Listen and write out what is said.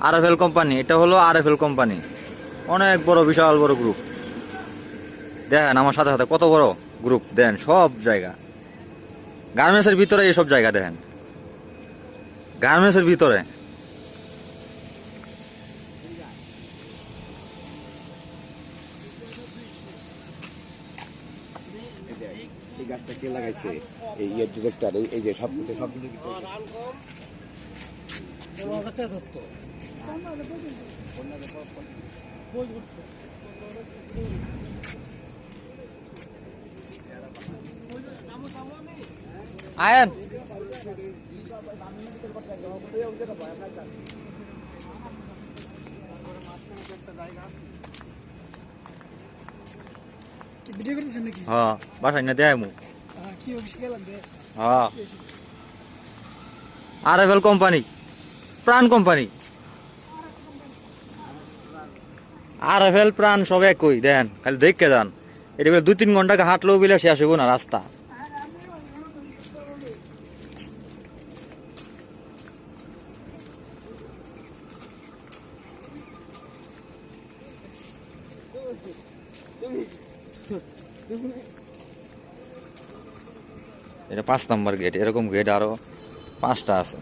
RFL company, এটা হলো RFL company. অনেক বড়, বিশাল বড় গ্রুপ। দেখেন আমার সাথে সাথে কত বড় গ্রুপ, দেন সব জায়গা গার্মেন্টসের ভিতরে, এইসব জায়গা দেখেন গার্মেন্টসের ভিতরে। এই গাছটা কে লাগাইছে? এই ইয়ের ডিরেক্টর, এই যে সব আয়েন ভিডিও করতেছেন নাকি? হ্যাঁ, বাসায় না দেয় মু। কি অফিসে গেলাম যে? হ্যাঁ, আরএফএল কোম্পানি, প্রাণ কোম্পানি। আরএফএল প্রাণ সব একই, দেন খালি দেখে যান। এটা বলে 2-3 ঘন্টা হাঁটলেও বিলে শেষ হইব না রাস্তা। এটা 5 নম্বর গেট, এরকম গেট আরো 5টা আছে।